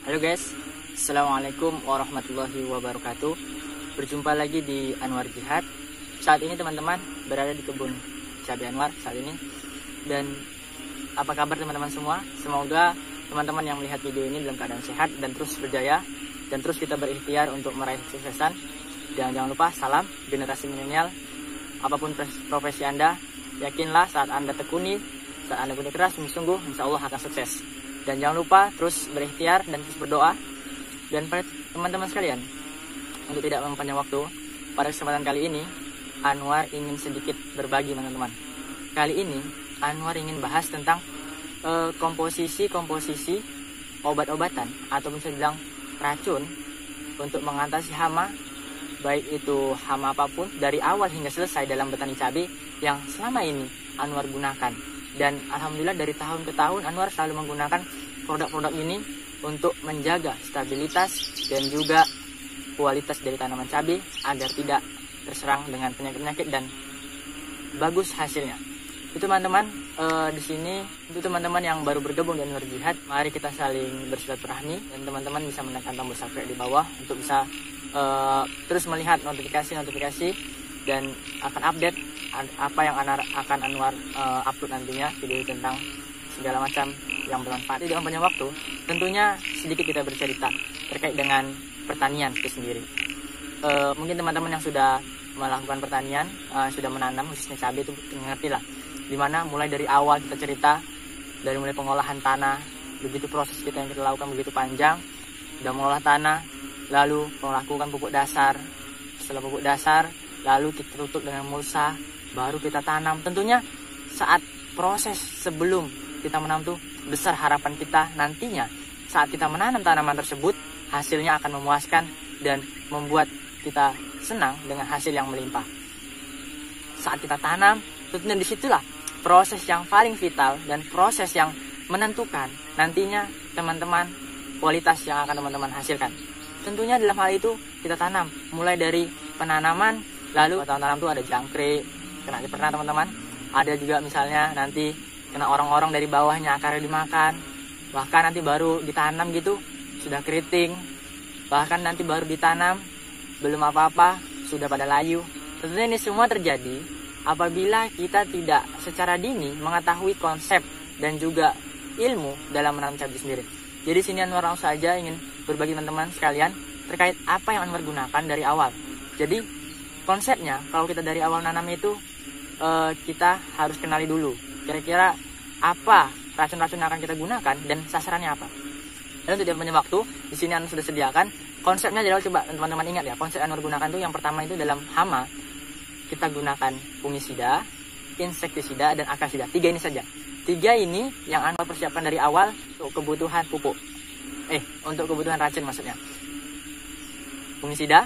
Halo guys, Assalamualaikum warahmatullahi wabarakatuh. Berjumpa lagi di Anwar Jihad. Saat ini teman-teman berada di kebun cabai Anwar saat ini. Dan apa kabar teman-teman semua? Semoga teman-teman yang melihat video ini dalam keadaan sehat dan terus berjaya, dan terus kita berikhtiar untuk meraih kesuksesan. Dan jangan lupa salam generasi milenial. Apapun profesi Anda, yakinlah saat Anda tekuni, saat Anda bekerja keras, sungguh-sungguh, insya Allah akan sukses. Dan jangan lupa terus berikhtiar dan terus berdoa. Dan pada teman-teman sekalian, untuk tidak mempanjang waktu, pada kesempatan kali ini Anwar ingin sedikit berbagi teman-teman. Kali ini Anwar ingin bahas tentang komposisi obat-obatan atau bisa bilang racun untuk mengatasi hama, baik itu hama apapun dari awal hingga selesai dalam bertani cabai yang selama ini Anwar gunakan. Dan alhamdulillah dari tahun ke tahun Anwar selalu menggunakan produk-produk ini untuk menjaga stabilitas dan juga kualitas dari tanaman cabai agar tidak terserang dengan penyakit-penyakit dan bagus hasilnya. Itu teman-teman, di sini itu teman-teman yang baru bergabung di Anwar Jihad, mari kita saling bersilaturahmi dan teman-teman bisa menekan tombol subscribe di bawah untuk bisa terus melihat notifikasi dan akan update apa yang akan Anwar upload nantinya, video tentang segala macam yang bermanfaat. Di dalam banyak waktu, tentunya sedikit kita bercerita terkait dengan pertanian itu sendiri. Mungkin teman-teman yang sudah melakukan pertanian, sudah menanam khususnya cabai itu mengerti lah, dimana mulai dari awal kita cerita, dari mulai pengolahan tanah, begitu proses kita yang kita lakukan begitu panjang, sudah mengolah tanah, lalu melakukan pupuk dasar, setelah pupuk dasar, lalu kita tutup dengan mulsa, baru kita tanam. Tentunya saat proses sebelum kita menanam tuh besar harapan kita nantinya saat kita menanam tanaman tersebut hasilnya akan memuaskan dan membuat kita senang dengan hasil yang melimpah. Saat kita tanam, tentunya disitulah proses yang paling vital dan proses yang menentukan nantinya teman-teman kualitas yang akan teman-teman hasilkan. Tentunya dalam hal itu kita tanam mulai dari penanaman, lalu tanam itu ada jangkrik, kena pernah teman-teman, ada juga misalnya nanti kena orang-orang dari bawahnya akarnya dimakan, bahkan nanti baru ditanam gitu sudah keriting, bahkan nanti baru ditanam belum apa-apa sudah pada layu. Tentunya ini semua terjadi apabila kita tidak secara dini mengetahui konsep dan juga ilmu dalam menanam cabai sendiri. Jadi sini Anwar langsung saja ingin berbagi teman-teman sekalian terkait apa yang Anwar gunakan dari awal. Jadi konsepnya kalau kita dari awal nanam itu kita harus kenali dulu kira-kira apa racun-racun yang akan kita gunakan dan sasarannya apa. Dan untuk tidak banyak waktu, di sini Anwar sudah sediakan konsepnya. Jadi coba teman-teman ingat ya, konsep Anwar gunakan itu yang pertama itu dalam hama kita gunakan fungisida, insektisida dan akasida. 3 ini saja. 3 ini yang Anwar persiapkan dari awal untuk kebutuhan pupuk. Untuk kebutuhan racun maksudnya. Fungisida,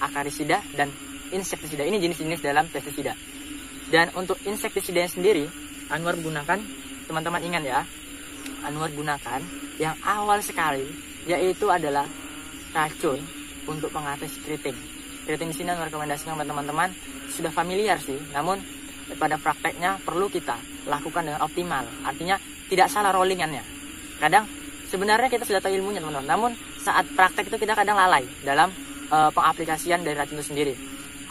akarisida dan insektisida. Ini jenis-jenis dalam pestisida. Dan untuk insektisida sendiri Anwar gunakan, teman-teman ingat ya, Anwar gunakan yang awal sekali yaitu adalah racun untuk mengatasi keriting. Keriting di sini Anwar rekomendasikan kepada teman-teman sudah familiar sih, namun pada prakteknya perlu kita lakukan dengan optimal. Artinya tidak salah rollingannya. Kadang sebenarnya kita sudah tahu ilmunya teman-teman, namun saat praktek itu kita kadang lalai dalam pengaplikasian dari racun itu sendiri.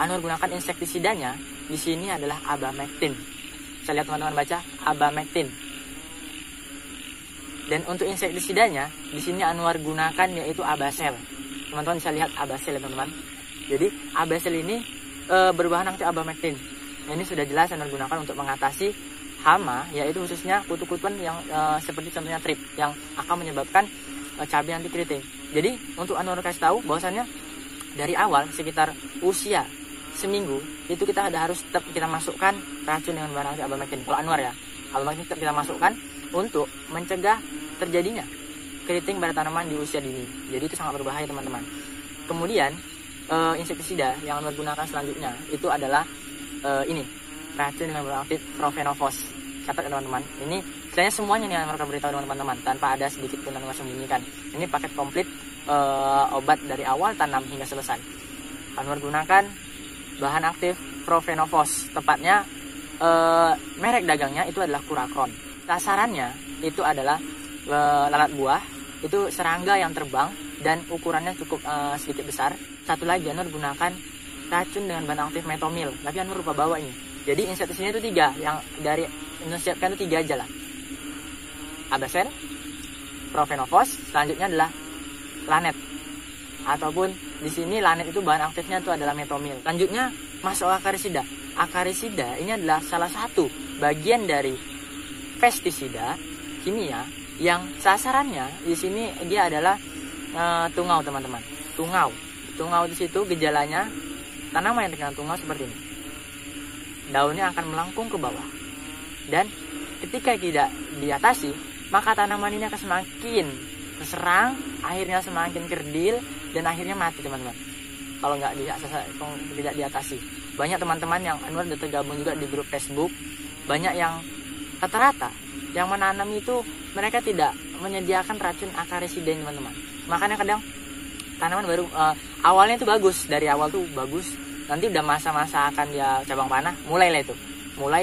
Anwar gunakan insektisidanya di sini adalah abamectin. Saya lihat teman-teman baca abamectin. Dan untuk insektisidanya di sini Anwar gunakan yaitu abasel. Teman-teman bisa lihat abasel ya teman-teman. Jadi abasel ini berbahan aktif abamectin. Ini sudah jelas Anwar gunakan untuk mengatasi hama, yaitu khususnya kutu-kutuan yang seperti contohnya trip yang akan menyebabkan cabai anti keriting. Jadi untuk Anwar kasih tahu bahwasannya dari awal sekitar usia seminggu itu kita harus tetap kita masukkan racun dengan bahan aktif abamectin. Kalau Anwar ya, abamectin tetap kita masukkan untuk mencegah terjadinya keriting pada tanaman di usia dini. Jadi itu sangat berbahaya teman-teman. Kemudian insektisida yang Anwar gunakan selanjutnya itu adalah ini racun dengan bahan aktif profenofos. Catat ya teman-teman. Ini istilahnya semuanya nih Anwar akan beritahu dengan teman-teman tanpa ada sedikit pun Anwar sembunyikan. Ini paket komplit obat dari awal tanam hingga selesai. Anwar gunakan bahan aktif profenofos, tepatnya merek dagangnya itu adalah Kurakron. Sasarannya itu adalah lalat buah, itu serangga yang terbang dan ukurannya cukup sedikit besar. Satu lagi Anwar gunakan racun dengan bahan aktif metomil, tapi Anwar lupa bawa ini. Jadi insektisida itu 3, yang dari Indonesia siapkan itu 3 aja lah. Abasen, Profenofos, selanjutnya adalah lanet. Ataupun di sini lanet itu bahan aktifnya itu adalah metomil. Selanjutnya masuk akarisida. Akarisida ini adalah salah satu bagian dari pestisida kimia yang sasarannya di sini dia adalah tungau, teman-teman. Tungau di situ gejalanya tanaman yang terkena tungau seperti ini. Daunnya akan melengkung ke bawah. Dan ketika tidak diatasi, maka tanaman ini akan semakin terserang, akhirnya semakin kerdil, dan akhirnya mati, teman-teman. Kalau tidak diatasi. Banyak teman-teman yang Anwar sudah tergabung juga di grup Facebook. Banyak yang rata-rata yang menanam itu mereka tidak menyediakan racun akarisida, teman-teman. Makanya kadang tanaman baru awalnya itu bagus, dari awal tuh bagus. Nanti udah masa-masa akan dia cabang panah, mulai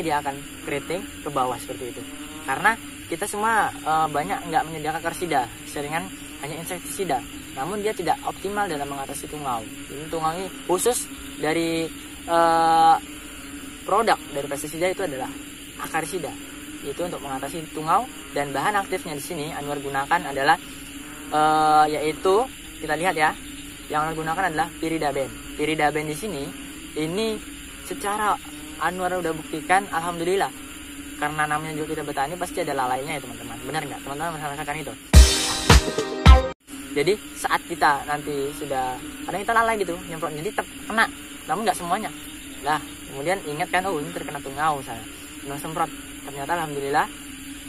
dia akan keriting ke bawah seperti itu. Karena kita semua banyak nggak menyediakan akarisida, seringan hanya insektisida. Namun dia tidak optimal dalam mengatasi tungau. Ini tungau ini khusus dari produk dari pestisida itu adalah akarisida. Itu untuk mengatasi tungau, dan bahan aktifnya di sini Anwar gunakan adalah yaitu kita lihat ya, yang Anwar gunakan adalah piridaben. Piridaben di sini ini secara Anwar udah buktikan, alhamdulillah. Karena namanya juga kita bertani pasti ada lalainya ya, teman-teman. Benar nggak? Teman-teman merasakan itu? Jadi saat kita nanti sudah kadang kita lalai gitu nyemprot, jadi tetap kena, namun nggak semuanya. Lah kemudian ingat kan, oh ini terkena tungau saya, semprot, ternyata alhamdulillah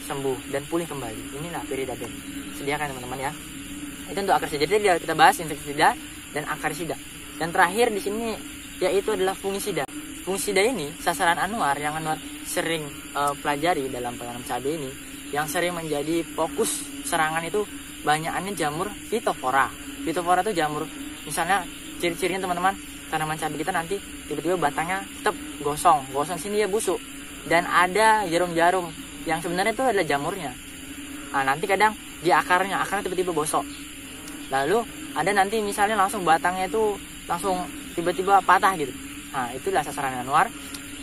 sembuh dan pulih kembali. Inilah piridaben. Sediakan teman-teman ya. Itu untuk akarisida. Jadi kita bahas insektisida dan akarisida. Dan terakhir di sini yaitu adalah fungisida. Fungisida ini sasaran Anwar yang Anwar sering pelajari dalam penanam cabai ini, yang sering menjadi fokus serangan itu banyakannya jamur Phytophthora. Phytophthora itu jamur, misalnya ciri-cirinya teman-teman, tanaman cabai kita nanti tiba-tiba batangnya tetap gosong sini dia busuk, dan ada jarum-jarum yang sebenarnya itu adalah jamurnya. Nah, nanti kadang di akarnya tiba-tiba bosok. Lalu ada nanti misalnya langsung batangnya itu langsung tiba-tiba patah gitu. Nah, itulah sasaran Anwar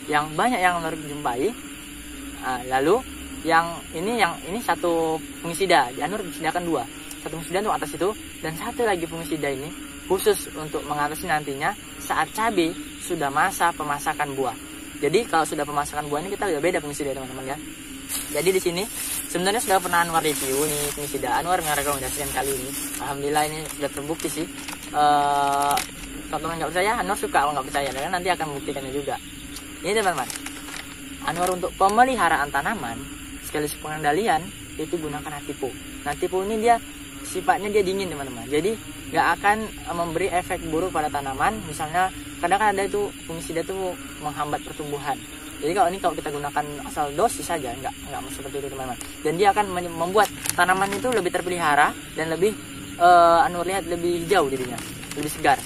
yang banyak yang Anwar jumpai. Nah, lalu yang ini satu fungisida, Anwar disediakan 2. Satu fungisida untuk atas itu, dan satu lagi fungisida ini khusus untuk mengatasi nantinya saat cabai sudah masa pemasakan buah. Jadi kalau sudah pemasakan buah ini kita udah beda fungisida, teman-teman ya. Jadi di sini sebenarnya sudah pernah Anwar review nih fungisida. Anwar merekomendasikan kali ini. Alhamdulillah ini sudah terbukti sih. Teman-teman nggak percaya, Anwar suka kalau nggak percaya, dan nanti akan membuktikannya juga. Ini teman-teman, Anwar untuk pemeliharaan tanaman sekaligus pengendalian itu gunakan Natipo. Natipo ini dia sifatnya dia dingin, teman-teman. Jadi nggak akan memberi efek buruk pada tanaman. Misalnya kadang kan ada itu fungisida itu menghambat pertumbuhan. Jadi kalau kita gunakan asal dosis saja, nggak seperti itu, teman-teman. Dan dia akan membuat tanaman itu lebih terpelihara dan lebih Anwar lihat lebih hijau jadinya, lebih segar.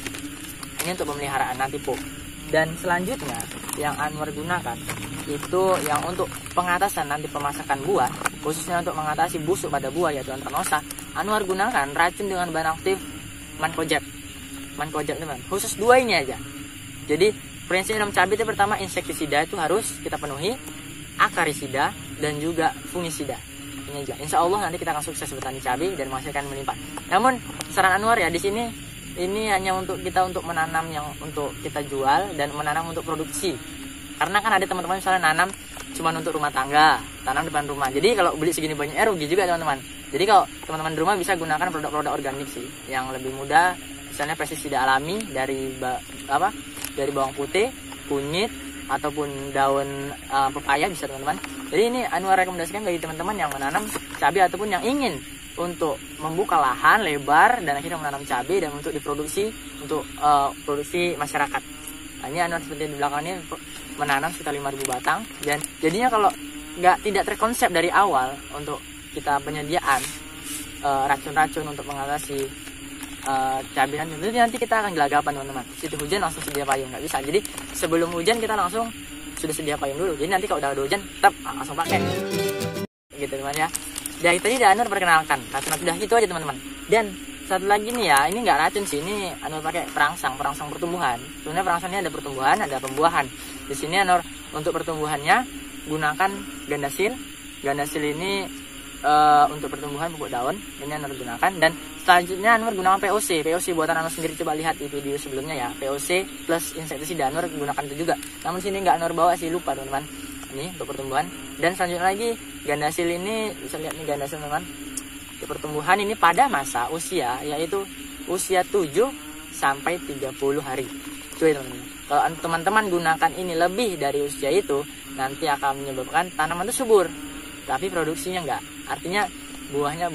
Ini untuk pemeliharaan Natipo. Dan selanjutnya yang Anwar gunakan itu yang untuk pengatasan nanti pemasakan buah, khususnya untuk mengatasi busuk pada buah yaitu Anthranosa. Anwar gunakan racun dengan bahan aktif Mancozeb, teman. Khusus 2 ini aja. Jadi prinsip dalam cabai itu pertama insektisida itu harus kita penuhi, akarisida dan juga fungisida. Ini aja. Insya Allah nanti kita akan sukses bertani cabai dan menghasilkan melimpah. Namun saran Anwar ya di sini ini hanya untuk kita untuk menanam yang untuk kita jual dan menanam untuk produksi. Karena kan ada teman-teman misalnya nanam cuma untuk rumah tangga, tanam depan rumah. Jadi kalau beli segini banyak rugi juga, teman-teman. Jadi kalau teman-teman di rumah bisa gunakan produk-produk organik sih yang lebih mudah, misalnya pestisida alami dari bawang putih, kunyit ataupun daun pepaya bisa, teman-teman. Jadi ini Anwar rekomendasikan bagi teman-teman yang menanam cabai ataupun yang ingin untuk membuka lahan lebar dan akhirnya menanam cabai dan untuk diproduksi untuk produksi masyarakat. Nah, ini Anwar seperti di belakang ini menanam sekitar 5.000 batang, dan jadinya kalau tidak terkonsep dari awal untuk kita penyediaan racun-racun untuk mengatasi cabai nanti kita akan gelagapan, teman-teman. Situ hujan langsung sedia payung, nggak bisa. Jadi sebelum hujan kita langsung sudah sedia payung dulu. Jadi nanti kalau udah ada hujan tetap langsung pakai gitu, teman ya. Dari tadi udah Anwar perkenalkan racun, sudah itu aja teman-teman. Dan satu lagi nih ya, ini nggak racun sih, ini Anwar pakai perangsang pertumbuhan. Sebenarnya perangsangnya ada pertumbuhan, ada pembuahan. Di sini Anwar untuk pertumbuhannya gunakan gandasil. Gandasil ini untuk pertumbuhan pupuk daun, ini Anwar gunakan. Dan selanjutnya Anwar gunakan POC buatan Anwar sendiri, coba lihat di video sebelumnya ya. POC plus insektisida Anwar gunakan itu juga. Namun sini nggak Anwar bawa sih, lupa teman-teman. Ini untuk pertumbuhan. Dan selanjutnya lagi gandasil ini, bisa lihat nih gandasil teman-teman. Untuk pertumbuhan ini pada masa usia, yaitu usia 7 sampai 30 hari. Itu ya teman-teman. Kalau teman-teman gunakan ini lebih dari usia itu, nanti akan menyebabkan tanaman itu subur, tapi produksinya enggak. Artinya bunganya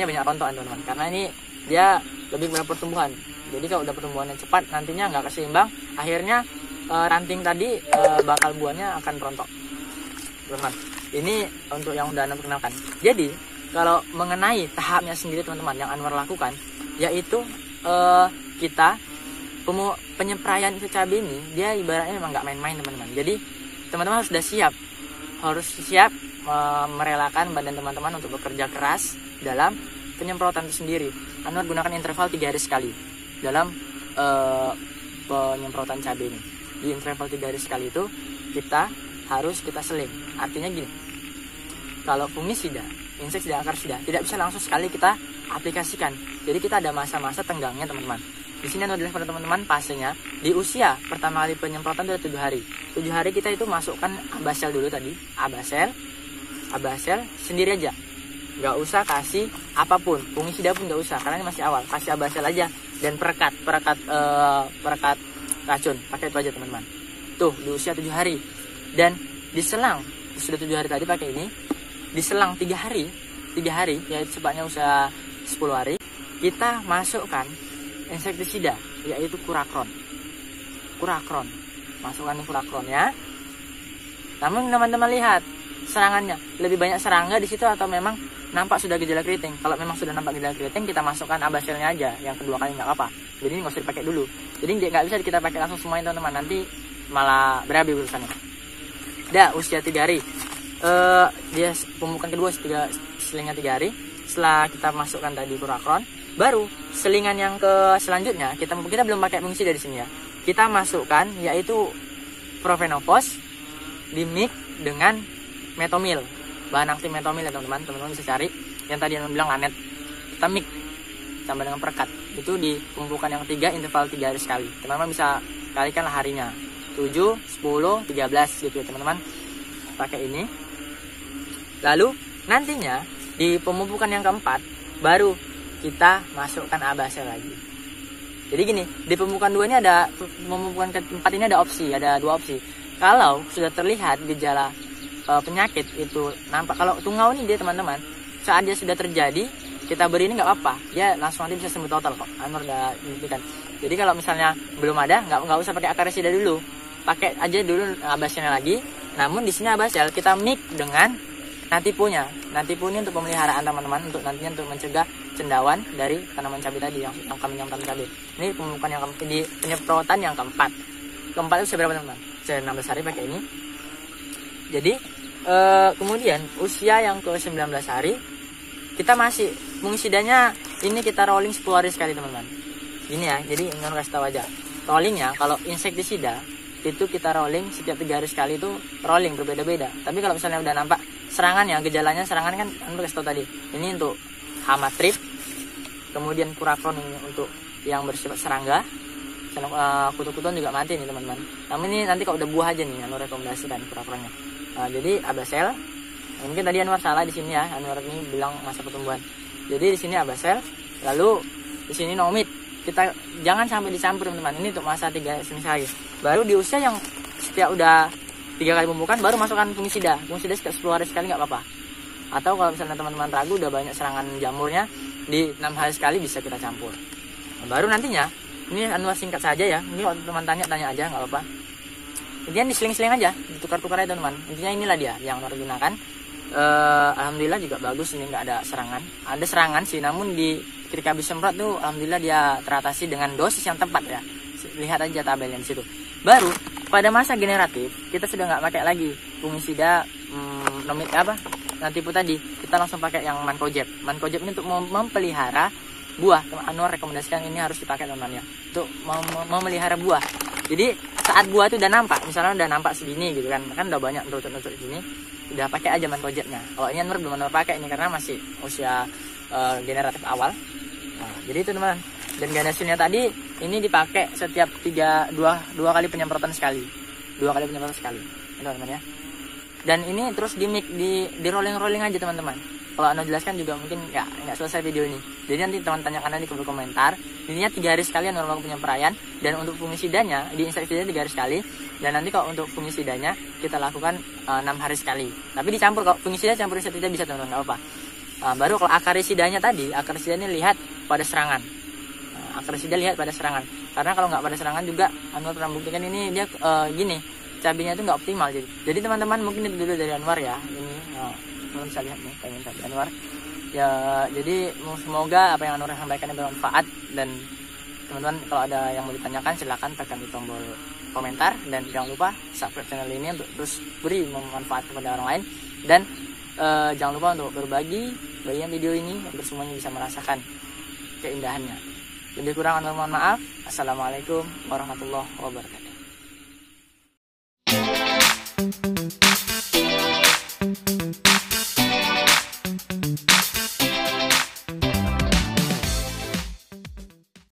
banyak rontok teman-teman, karena ini dia lebih pada pertumbuhan. Jadi kalau udah pertumbuhannya cepat, nantinya nggak keseimbang, akhirnya ranting tadi bakal buahnya akan rontok teman-teman. Ini untuk yang udah Anwar perkenalkan. Jadi kalau mengenai tahapnya sendiri teman-teman yang Anwar lakukan, yaitu kita penyempraian cabai ini dia ibaratnya memang nggak main-main teman-teman. Jadi teman-teman harus siap merelakan badan teman-teman untuk bekerja keras dalam penyemprotan itu sendiri. Anwar gunakan interval 3 hari sekali dalam penyemprotan cabai ini. Di interval 3 hari sekali itu kita seling. Artinya gini, kalau fungisida, insektisida, akarsida tidak bisa langsung sekali kita aplikasikan. Jadi kita ada masa-masa tenggangnya teman-teman. Di sini Anwar jelaskan pada teman-teman fasenya di usia pertama kali penyemprotan itu 7 hari. 7 hari kita itu masukkan abasel dulu tadi, abasel sendiri aja, nggak usah kasih apapun, fungisida pun nggak usah karena ini masih awal, kasih abasel aja dan perekat racun, pakai itu aja teman-teman. Tuh di usia 7 hari dan diselang sudah 7 hari tadi pakai ini, diselang 3 hari yaitu sebabnya usia 10 hari kita masukkan insektisida yaitu kurakron, masukkan kurakron ya. Namun teman-teman lihat serangannya, lebih banyak serangga di situ atau memang nampak sudah gejala keriting. Kalau memang sudah nampak gejala keriting, kita masukkan abaselnya aja yang kedua kali nggak apa-apa. Jadi ini nggak usah dipakai dulu. Jadi nggak bisa kita pakai langsung semuanya teman-teman, nanti malah berabe urusannya. Dah usia 3 hari, dia pembukaan kedua selingan 3 hari. Setelah kita masukkan tadi kurakron, baru selingan yang ke selanjutnya kita belum pakai fungisida di sini ya. Kita masukkan yaitu Profenofos dimix dengan metomil, bahan aktif metomil ya teman-teman bisa cari yang tadi yang bilang lanet, kita mix tambah dengan perekat. Itu di pemupukan yang 3 interval 3 hari sekali. Teman-teman bisa kalikanlah harinya 7, 10, 13 gitu ya teman-teman, pakai ini. Lalu nantinya di pemupukan yang keempat baru kita masukkan abasel lagi. Jadi gini, di pemupukan 2 ini ada, pemupukan keempat ini ada 2 opsi. Kalau sudah terlihat gejala penyakit itu nampak, kalau tungau ini dia teman-teman saat dia sudah terjadi kita beri ini nggak apa-apa, dia langsung nanti bisa sembuh total kok. Anwar udah buktikan. Jadi kalau misalnya belum ada, nggak usah pakai akarsida dulu, pakai aja dulu abaselnya lagi. Namun di sini abasel kita mix dengan nantipunya. Nantipu ini untuk pemeliharaan teman-teman, untuk nantinya untuk mencegah cendawan dari tanaman cabai tadi yang kami nyampan cabai. Ini pemupukan yang di penyemprotan yang keempat. Keempat itu seberapa teman-teman? 16 hari pakai ini. Jadi kemudian usia yang ke 19 hari kita masih fungisidanya ini kita rolling 10 hari sekali teman-teman. Gini ya, jadi ingin kasih tahu aja. Rollingnya kalau insektisida itu kita rolling setiap 3 hari sekali, itu rolling berbeda-beda. Tapi kalau misalnya udah nampak serangannya, gejalanya serangan kan Anwar kasih tahu tadi. Ini untuk hama trip, kemudian kurakron ini untuk yang bersifat serangga. Kutu-kutuan juga mati nih teman-teman. Namun ini nanti kalau udah buah aja nih Anwar rekomendasikan kurakronnya. Jadi abasel, mungkin tadi Anwar salah di sini ya, Anwar ini bilang masa pertumbuhan. Jadi di sini abasel, lalu di sini nomit. Kita jangan sampai dicampur teman-teman. Ini untuk masa 3 hari. Baru di usia yang setiap udah 3 kali pemupukan baru masukkan fungisida. Fungisida setiap 10 hari sekali nggak apa-apa. Atau kalau misalnya teman-teman ragu udah banyak serangan jamurnya, di 6 hari sekali bisa kita campur. Baru nantinya, ini Anwar singkat saja ya. Ini kalau teman tanya aja nggak apa-apa. Intinya diseling-seling aja, ditukar-tukar aja teman-teman. Intinya inilah dia yang Anwar gunakan. Alhamdulillah juga bagus, ini nggak ada serangan. Ada serangan sih, namun ketika habis semprot tuh alhamdulillah dia teratasi dengan dosis yang tepat ya. Lihat aja tabelnya di situ. Baru pada masa generatif kita sudah nggak pakai lagi fungisida tipu tadi, kita langsung pakai yang mancozeb. Mancozeb ini untuk memelihara buah. Anwar rekomendasikan ini harus dipakai teman-teman ya, untuk memelihara buah. Jadi saat buah itu udah nampak, misalnya udah nampak segini gitu kan udah banyak nutut gini, udah pakai aja mancozebnya. Kalau ini Anwar belum pakai ini karena masih usia generatif awal. Nah, jadi itu teman-teman. Dan ganasinnya tadi ini dipakai setiap dua kali penyemprotan sekali. 2 kali penyemprotan sekali. Ini teman-teman ya. Dan ini terus di rolling aja teman-teman. Kalau Anda jelaskan juga mungkin nggak selesai video ini. Jadi nanti teman tanyakan di kolom komentar. Ininya 3 hari sekali normal penyepraian, dan untuk fungisidanya di instruksinya 3 hari sekali. Dan nanti kalau untuk fungisidanya kita lakukan 6 hari sekali. Tapi dicampur, kalau fungisida campur insektisida bisa teman-teman, nggak apa-apa. Baru kalau akarisidanya tadi, akarisidanya lihat pada serangan. Akarisida lihat pada serangan. Karena kalau nggak pada serangan juga, Anwar pernah buktikan ini dia gini, cabenya itu nggak optimal. Jadi teman-teman mungkin itu dulu dari Anwar ya. Ini teman bisa lihat nih pengen tadi Anwar. Ya, jadi semoga apa yang Anwar sampaikan bermanfaat, dan teman-teman kalau ada yang mau ditanyakan silakan tekan di tombol komentar, dan jangan lupa subscribe channel ini untuk terus beri manfaat kepada orang lain, dan jangan lupa untuk berbagi video ini agar semuanya bisa merasakan keindahannya. Lebih kurang Anwar mohon maaf. Assalamualaikum warahmatullahi wabarakatuh.